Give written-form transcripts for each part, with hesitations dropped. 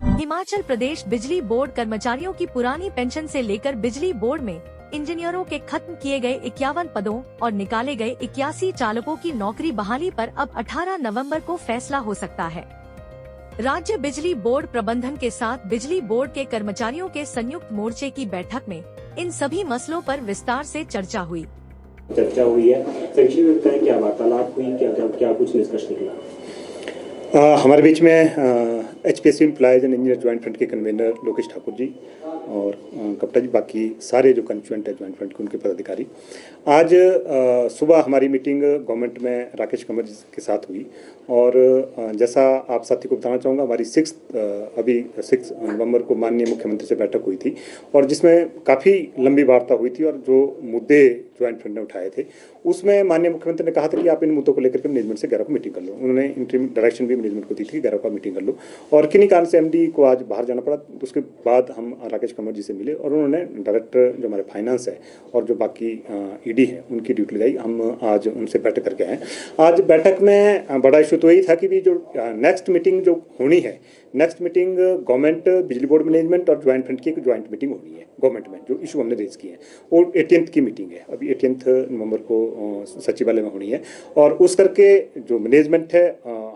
हिमाचल प्रदेश बिजली बोर्ड कर्मचारियों की पुरानी पेंशन से लेकर बिजली बोर्ड में इंजीनियरों के खत्म किए गए 51 पदों और निकाले गए 81 चालकों की नौकरी बहाली पर अब 18 नवंबर को फैसला हो सकता है। राज्य बिजली बोर्ड प्रबंधन के साथ बिजली बोर्ड के कर्मचारियों के संयुक्त मोर्चे की बैठक में इन सभी मसलों पर विस्तार से चर्चा हुई है। संक्षिप्त में बताएं, क्या वार्तालाप हुई, क्या कुछ निष्कर्ष निकला? हमारे बीच में HPSC employees and engineer joint front के कन्वीनर लोकेश ठाकुर जी और कपटा जी, बाकी सारे जो कंस्टिट्यूएंट है ज्वाइंट फ्रंट के उनके पदाधिकारी। आज सुबह हमारी मीटिंग गवर्नमेंट में राकेश कंवर जी के साथ हुई और जैसा आप साथी को बताना चाहूँगा, हमारी 6 नवंबर को माननीय मुख्यमंत्री से बैठक हुई थी और जिसमें काफ़ी लंबी वार्ता हुई थी और जो मुद्दे ज्वाइंट फ्रंट ने उठाए थे उसमें माननीय मुख्यमंत्री ने कहा था कि आप इन मुद्दों को लेकर के मैनेजमेंट से 11 को मीटिंग कर लो। उन्होंने इंटरिम डायरेक्शन भी मैनेजमेंट को दी थी कि 11 को मीटिंग कर लो और किन्हीं कारण से MD को आज बाहर जाना पड़ा। तो उसके बाद हम राकेश कंवर जी से मिले और उन्होंने डायरेक्टर जो हमारे फाइनेंस है और जो बाकी ED है उनकी ड्यूटी लगाई। हम आज उनसे बैठक करके आए। आज बैठक में बड़ा इशू तो यही था कि भी जो नेक्स्ट मीटिंग जो होनी है, नेक्स्ट मीटिंग गवर्नमेंट बिजली बोर्ड मैनेजमेंट और ज्वाइंट फ्रंट की एक ज्वाइंट मीटिंग होनी है गवर्नमेंट में। जो इशू हमने रेज किए हैं वो 18th की मीटिंग है, अभी 18th नवंबर को सचिवालय में होनी है और उस करके जो मैनेजमेंट है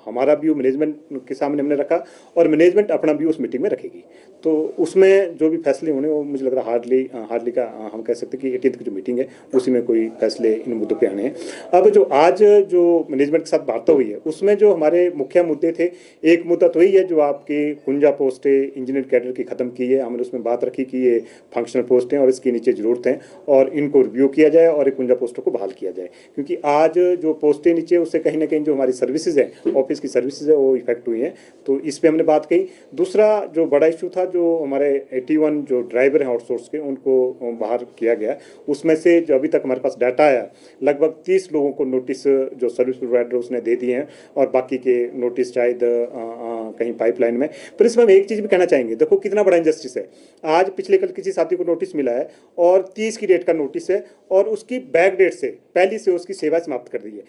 हमारा व्यू मैनेजमेंट के सामने हमने रखा और मैनेजमेंट अपना व्यू उस मीटिंग में रखेगी। तो उसमें जो भी फैसले होने वो मुझे लग रहा हार्डली का हम कह सकते हैं कि 18th की जो मीटिंग है उसी में कोई फैसले इन मुद्दों पे आने हैं। अब जो आज जो मैनेजमेंट के साथ वार्ता हुई है उसमें जो हमारे मुख्य मुद्दे थे, एक मुद्दा तो यही है जो आपकी कुंजा पोस्ट है इंजीनियर कैडर की ख़त्म की है। हमने उसमें बात रखी कि ये फंक्शनल पोस्ट हैं और इसके नीचे ज़रूरत है और इनको रिव्यू किया जाए और एक कुंजा पोस्टों को बहाल किया जाए, क्योंकि आज जो पोस्टें नीचे उससे कहीं ना कहीं जो हमारी सर्विसेज है, ऑफिस की सर्विसेज है, वो इफेक्ट हुई हैं। तो इस पर हमने बात कही। दूसरा जो बड़ा इशू था, जो हमारे 81 जो ड्राइवर हैं आउटसोर्स के उनको बाहर किया गया, उसमें से जो अभी तक हमारे पास डाटा आया लगभग 30 लोगों को नोटिस जो सर्विस प्रोवाइडर उसने दे दिए हैं और बाकी के नोटिस शायद कहीं पाइपलाइन में। पर इसमें हम एक चीज़ भी कहना चाहेंगे, देखो कितना बड़ा इंजस्टिस है। आज पिछले कल किसी साथी को नोटिस मिला है और 30 की डेट का नोटिस है और उसकी बैक डेट से पहली से उसकी सेवा समाप्त कर दी है।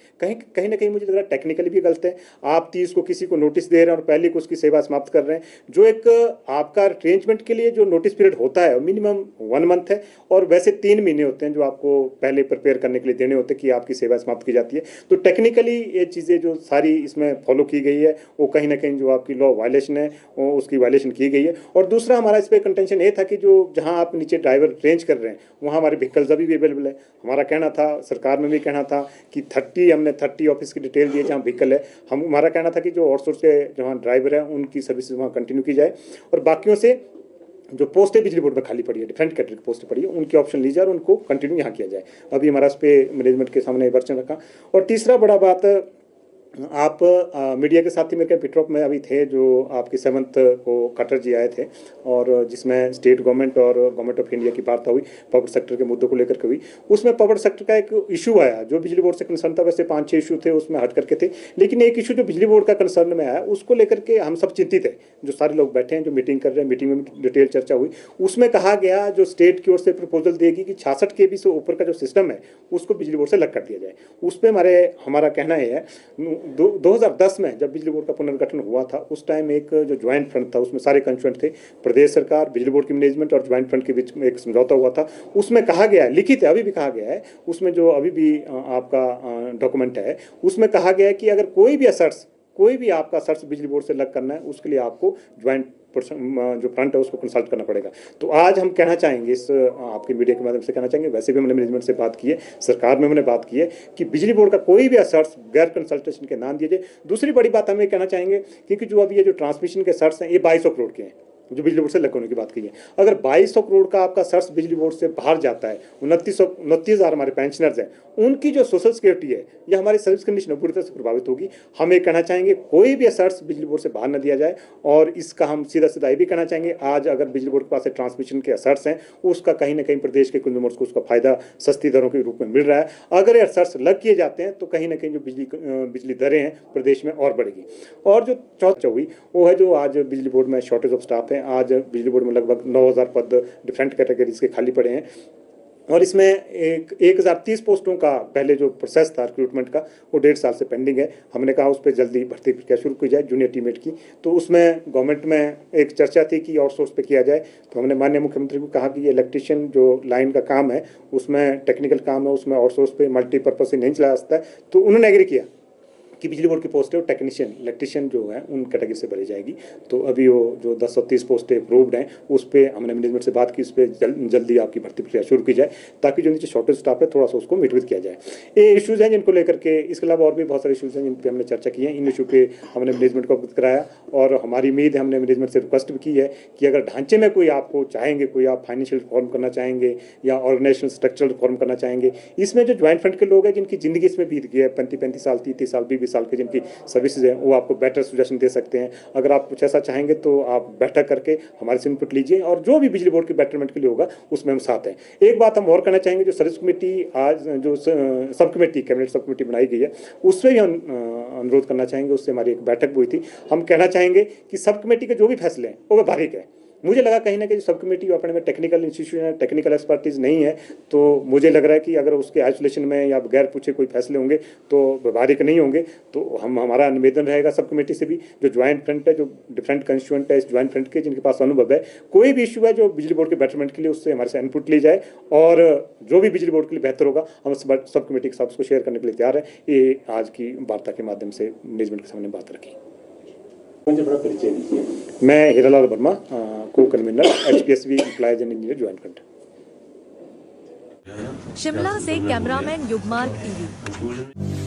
कहीं ना कहीं मुझे लग रहा है टेक्निकली भी गलत है। आप 30 को किसी को नोटिस दे रहे हैं और पहले को उसकी सेवा समाप्त कर रहे हैं। जो एक आपका अरेंजमेंट के लिए जो नोटिस पीरियड होता है मिनिमम 1 मंथ है और वैसे 3 महीने होते हैं जो आपको पहले प्रिपेयर करने के लिए देने होते हैं कि आपकी सेवा समाप्त की जाती है। तो टेक्निकली ये चीज़ें जो सारी इसमें फॉलो की गई है वो कहीं ना कहीं जो आपकी लॉ वायलेशन है वो उसकी वायलेशन की गई है। और दूसरा हमारा इस पर कंटेंशन ये था कि जो जहाँ आप नीचे ड्राइवर अरेंज कर रहे हैं वहाँ हमारे व्हीकल्स अभी भी अवेलेबल है। हमारा कहना था, सरकार में भी कहना था कि 30 ऑफिस की डिटेल दी है जहाँ व्हीकल है। हमारा कहना था कि जो आउटसोर्स के जहाँ ड्राइवर हैं उनकी सर्विसेज वहाँ कंटिन्यू की जाए और बाकियों से जो पोस्टें बिजली बोर्ड में खाली पड़ी है, डिफरेंट कैटेगरी की पोस्टें पड़ी है, उनकी ऑप्शन ली जाए और उनको कंटिन्यू यहाँ किया जाए। अभी हमारा इस पर मैनेजमेंट के सामने वर्चन रखा। और तीसरा बड़ा बात, आप मीडिया के साथ ही मेरे पिटरॉप में अभी थे जो आपकी 7th को खट्टर जी आए थे और जिसमें स्टेट गवर्नमेंट और गवर्नमेंट ऑफ इंडिया की वार्ता हुई पावर सेक्टर के मुद्दों को लेकर के हुई। उसमें पावर सेक्टर का एक इशू आया जो बिजली बोर्ड से कंसर्न था। वैसे 5-6 इशू थे उसमें हट करके थे, लेकिन एक इशू जो बिजली बोर्ड का कंसर्न में आया उसको लेकर के हम सब चिंतित है। जो सारे लोग बैठे हैं, जो मीटिंग कर रहे हैं, मीटिंग में डिटेल चर्चा हुई। उसमें कहा गया जो स्टेट की ओर से प्रपोजल देगी कि 66 kV से ऊपर का जो सिस्टम है उसको बिजली बोर्ड से अलग कर दिया जाए। उस पर हमारा कहना है 2010 में जब बिजली बोर्ड का पुनर्गठन हुआ था उस टाइम एक जो ज्वाइंट फ्रंट था उसमें सारे कंस्टिट्यूएंट थे, प्रदेश सरकार, बिजली बोर्ड की मैनेजमेंट और ज्वाइंट फ्रंट के बीच में एक समझौता हुआ था। उसमें कहा गया है, लिखित है, अभी भी कहा गया है, उसमें जो अभी भी आपका डॉक्यूमेंट है उसमें कहा गया है कि अगर कोई भी आपका सर्च बिजली बोर्ड से अलग करना है उसके लिए आपको ज्वाइंट जो फ्रंट है उसको कंसल्ट करना पड़ेगा। तो आज हम कहना चाहेंगे, इस आपके मीडिया के माध्यम से कहना चाहेंगे, वैसे भी हमने मैनेजमेंट से बात की है, सरकार में हमने बात की है कि बिजली बोर्ड का कोई भी असर्ट्स गैर कंसल्टेशन के नाम दिए जाए। दूसरी बड़ी बात हम ये कहना चाहेंगे क्योंकि जो अभी ये जो ट्रांसमिशन के सर्ट्स हैं ये 2200 करोड़ के हैं जो बिजली बोर्ड से अलग होने की बात की है। अगर 2200 करोड़ का आपका सर्च बिजली बोर्ड से बाहर जाता है, 29,000 हमारे पेंशनर्स हैं, उनकी जो सोशल सिक्योरिटी है या हमारी सर्विस कंडीशन पूरी तरह से प्रभावित होगी। हम ये कहना चाहेंगे कोई भी सर्च बिजली बोर्ड से बाहर न दिया जाए और इसका हम सीधा ये भी कहना चाहेंगे आज अगर बिजली बोर्ड के पास ट्रांसमिशन के असर्ट्स हैं उसका कहीं ना कहीं प्रदेश के कंज्यूमर्स को उसका फायदा सस्ती दरों के रूप में मिल रहा है। अगर ये असर्ट्स लग किए जाते हैं तो कहीं ना कहीं जो बिजली दरें हैं प्रदेश में और बढ़ेगी। और जो चौथा हुई वो है जो आज बिजली बोर्ड में शॉर्टेज ऑफ स्टाफ है। आज बिजली बोर्ड में लगभग 9,000 पद डिफरेंट कैटेगरीज के खाली पड़े हैं। और इसमें 1030 पोस्टों का पहले जो प्रोसेस था रिक्रूटमेंट का वो 1.5 साल से पेंडिंग है। हमने कहा उस पर जल्दी भर्ती प्रक्रिया शुरू की जाए जूनियर टीममेट की। तो उसमें गवर्नमेंट में एक चर्चा थी कि आउटसोर्स पे किया जाए। तो हमने माननीय मुख्यमंत्री को कहा कि ये इलेक्ट्रीशियन जो लाइन का काम है उसमें टेक्निकल काम है, उसमें आउटसोर्स पे मल्टीपर्पज से नहीं चला सकता है। तो उन्होंने एग्री किया कि बिजली बोर्ड की पोस्ट है वो टेक्नीशियन इलेक्ट्रीशियन जो है उन कैटेगरी से भरी जाएगी। तो अभी वो जो 1030 पोस्टें अप्रूव्ड हैं उस पर हमने मैनेजमेंट से बात की, उस पर जल्दी आपकी भर्ती प्रक्रिया शुरू की जाए ताकि जो नीचे शॉर्टेज स्टाफ है थोड़ा सा उसको मिटवित किया जाए। ये इश्यूज़ हैं जिनको लेकर के, इसके अलावा और भी बहुत सारे इशूज़ हैं जिन पर हमने चर्चा की है। इन इशू पे हमने मैनेजमेंट को अवगत कराया और हमारी उम्मीद है, हमने मैनेजमेंट से रिक्वेस्ट भी की है कि अगर ढांचे में कोई आपको चाहेंगे, कोई आप फाइनेंशियल रिफॉर्म करना चाहेंगे या ऑर्गेनाइजेशनल स्ट्रक्चरल रिफॉर्म करना चाहेंगे, इसमें जो ज्वाइंट फंड के लोग हैं जिनकी ज़िंदगी इसमें बीत गई है 35 साल 30 साल 20 साल के जिनकी सर्विसेज हैं, वो आपको बेटर सजेशन दे सकते हैं। अगर आप कुछ ऐसा चाहेंगे तो आप बैठक करके हमारे से इनपुट लीजिए और जो भी बिजली बोर्ड के बेटरमेंट के लिए होगा उसमें हम साथ हैं। एक बात हम और कहना चाहेंगे, जो सर्विस कमेटी आज जो sub committee cabinet sub committee बनाई गई है उससे भी हम अनुरोध करना चाहेंगे। उससे हमारी एक बैठक हुई थी। हम कहना चाहेंगे कि सब कमेटी के जो भी फैसले हैं वो व्यवहारिक है। मुझे लगा कहीं ना कहीं सब कमेटी अपने में टेक्निकल इंस्टीट्यूशन है, टेक्निकल एक्सपर्टीज नहीं है, तो मुझे लग रहा है कि अगर उसके आइसोलेशन में या बगैर पूछे कोई फैसले होंगे तो व्यवहारिक नहीं होंगे। तो हमारा निवेदन रहेगा सब कमेटी से भी, जो ज्वाइंट फ्रंट है, जो डिफरेंट कंस्टिट्यूएंट है इस ज्वाइंट फ्रंट के, जिनके पास अनुभव है, कोई भी इशू है जो बिजली बोर्ड के बेटरमेंट के लिए उससे हमारे से इनपुट ली जाए और जो भी बिजली बोर्ड के लिए बेहतर होगा हम सब कमेटी के साथ उसको शेयर करने के लिए तैयार है। ये आज की वार्ता के माध्यम से मैनेजमेंट के सामने बात रखी। मुझे बड़ा परिचय दीजिए। मैं हीरालाल वर्मा, को convener HPSV employees and engineer joint front. Shimla से कैमरामैन युगमार्ग टीवी।